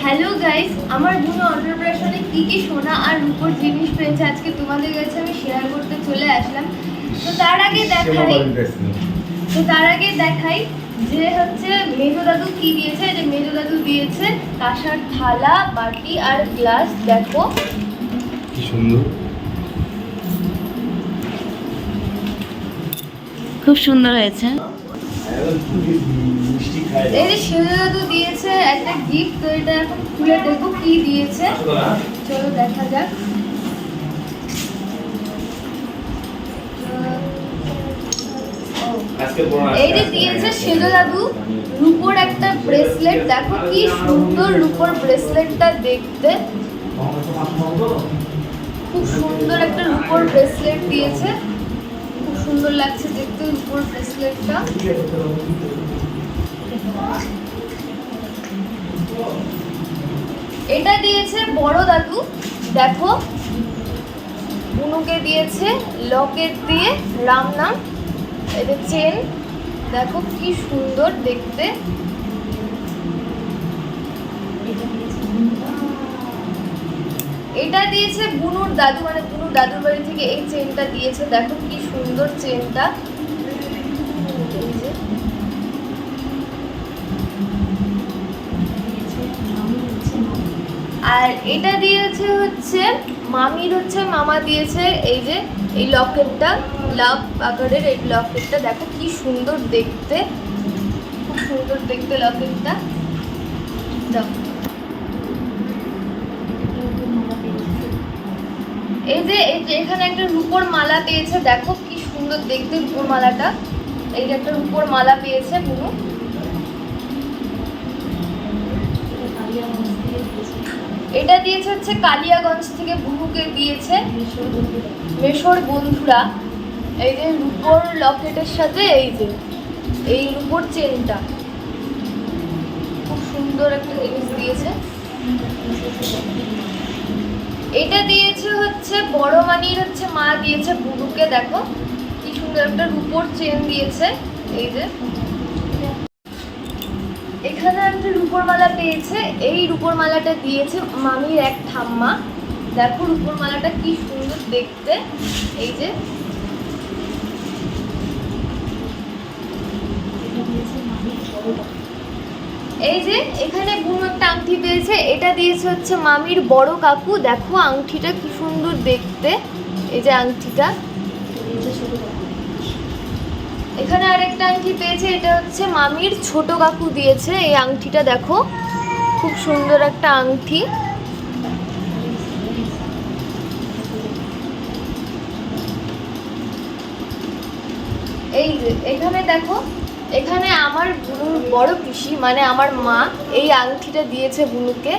Hello guys, আমার বোন অন্নপ্রাশনে কি সোনা আর রূপোর জিনিস পেয়েছে আজকে তোমাদের কাছে আমি শেয়ার করতে চলে আসলাম। তো তার আগে দেখাই যে হচ্ছে মেজো দাদু কি দিয়েছে। যে মেজো দাদু দিয়েছে কাঁসার থালা, বাটি আর গ্লাস। দেখো কি সুন্দর, খুব সুন্দর হয়েছে। এই যে মেজো দাদু দিয়েছে একটা গিফট। তো এটা এখন খুলে দেখো কি দিয়েছে, চলো দেখা যাক। এই যে দিয়েছে সেজো দাদু রূপোর একটা ব্রেসলেট। দেখো কি সুন্দর রূপোর ব্রেসলেটটা দেখতে, খুব সুন্দর একটা রূপোর ব্রেসলেট দিয়েছে। খুব সুন্দর লাগছে দেখতে রূপোর ব্রেসলেটটা। এটা দিয়েছে বড় দাদু। দেখো বুনুকে দিয়েছে লকেট দিয়ে রাম নাম। এটা চেন, দেখো কি সুন্দর দেখতে। এটা দিয়েছে বুনুর দাদু, মানে বুনুর দাদুর বাড়ি থেকে এই চেনটা দিয়েছে। দেখো কি সুন্দর চেনটা। আর এটা দিয়েছে হচ্ছে মামির মামা দিয়েছে এই যে এই লকেটটা, লাভ আকারের এই লকেটটা। দেখো কি সুন্দর দেখতে, খুব সুন্দর দেখতে লকেটটা। এই যে এখানে একটা রূপোর মালা পেয়েছে। দেখো কি সুন্দর দেখতে রূপোর মালাটা। এই যে একটা রূপোর মালা পেয়েছে বুনু। এটা দিয়েছে হচ্ছে কালিয়াগঞ্জ থেকে বুনুকে দিয়েছে মেশোর বন্ধুরা। এই যে রূপোর লকেটের সাথে এই যে এই রূপোর চেনটা, খুব সুন্দর একটা জিনিস দিয়েছে। এটা দিয়েছে হচ্ছে বড় মানির মা দিয়েছে বুনুকে। দেখো কি সুন্দর একটা রূপোর চেন দিয়েছে। এই যে এখানে একটা রূপোর মালা পেয়েছে। এই রূপোর মালাটা দিয়েছে মামির এক ঠাম্মা। দেখো রূপোর মালাটা কি সুন্দর দেখতে। এই যে এই যে এখানে বুনু একটা আংটি পেয়েছে। এটা দিয়েছে হচ্ছে মামির বড় কাকু। দেখো আংটিটা কি সুন্দর দেখতে। এই যে আংটিটা, এখানে আরেকটা আংটি পেয়েছে। এটা হচ্ছে মামির ছোট কাকু দিয়েছে এই আংটিটা। দেখো খুব সুন্দর একটা আংটি। এই যে এখানে দেখো, এখানে আমার বুনুর বড় পিসি মানে আমার মা এই আংটিটা দিয়েছে বুনুকে।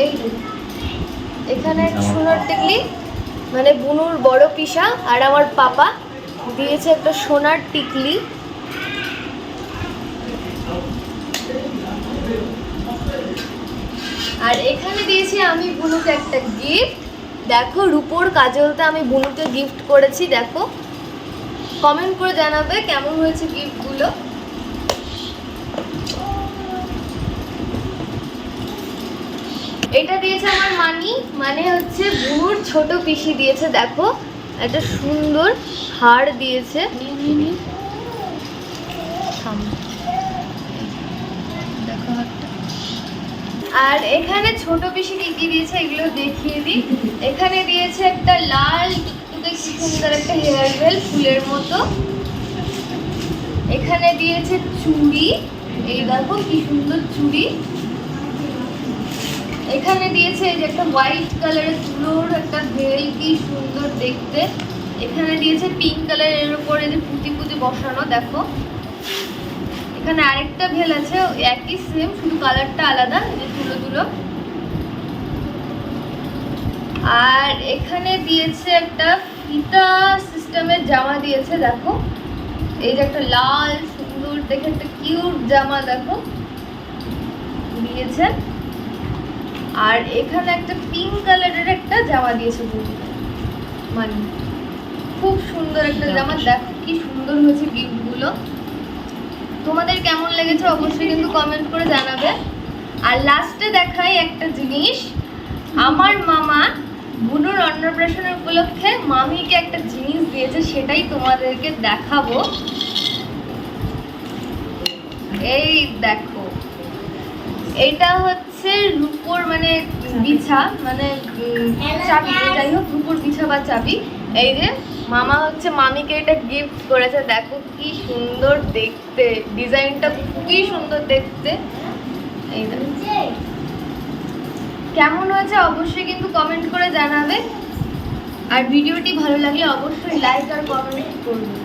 এই যে এখানে সোনার টিকলি মানে বুনুর বড় পিসা আর আমার পাপা দিয়েছে একটা সোনার টিকলি। আর এখানে দিয়েছি আমি বুনুকে একটা গিফট। দেখো রূপোর কাজলটা আমি বুনুকে গিফট করেছি। দেখো কমেন্ট করে জানাবে কেমন হয়েছে গিফটগুলো। এটা দিয়েছে আমার মানি, মানে হচ্ছে বুনুর ছোট পিসি দিয়েছে। দেখো একটা সুন্দর হার দিয়েছে। আর এখানে ছোট পিসি কি দিয়েছে এগুলো দেখিয়ে দিই। এখানে দিয়েছে একটা লাল টুকটুকে কি সুন্দর একটা হেয়ার বেল ফুলের মতো। এখানে দিয়েছে চুড়ি, এই দেখো কি সুন্দর চুড়ি। এখানে দিয়েছে এই যে একটা হোয়াইট কালারের তুলোর একটা ভেল, কি সুন্দর দেখতে। এখানে দিয়েছে পিঙ্ক কালারের উপরে যে পুঁতি পুঁতি বসানো। দেখো এখানে আরেকটা ভেল আছে, একই সেম, শুধু কালারটা আলাদা, এই যে তুলো তুলো। আর এখানে দিয়েছে একটা ফিতা সিস্টেমের জামা দিয়েছে। দেখো এই যে একটা লাল সুন্দর দেখে একটা কিউট জামা দেখো দিয়েছে। আর এখানে একটা পিঙ্ক কালারের একটা জামা দিয়েছে মানে খুব সুন্দর একটা জামা, দেখো কি সুন্দর হয়েছে গিফটগুলো। তোমাদের কেমন লেগেছে অবশ্যই কিন্তু কমেন্ট করে জানাবে। আর লাস্টে দেখাই একটা জিনিস, আমার মামা বুনুর অন্নপ্রাশনের উপলক্ষে মামিকে একটা জিনিস দিয়েছে, সেটাই তোমাদেরকে দেখাবো। এই দেখো, এটা হচ্ছে রূপোর মানে বিছা, মানে চাবি, যাই হোক রূপোর বিছা বা চাবি। এই যে মামা হচ্ছে মামিকে এটা গিফট করেছে, দেখো কি সুন্দর দেখতে, ডিজাইনটা খুবই সুন্দর দেখতে। এই দেখো কেমন হয়েছে অবশ্যই কিন্তু কমেন্ট করে জানাবে। আর ভিডিওটি ভালো লাগলে অবশ্যই লাইক আর কমেন্ট করবে।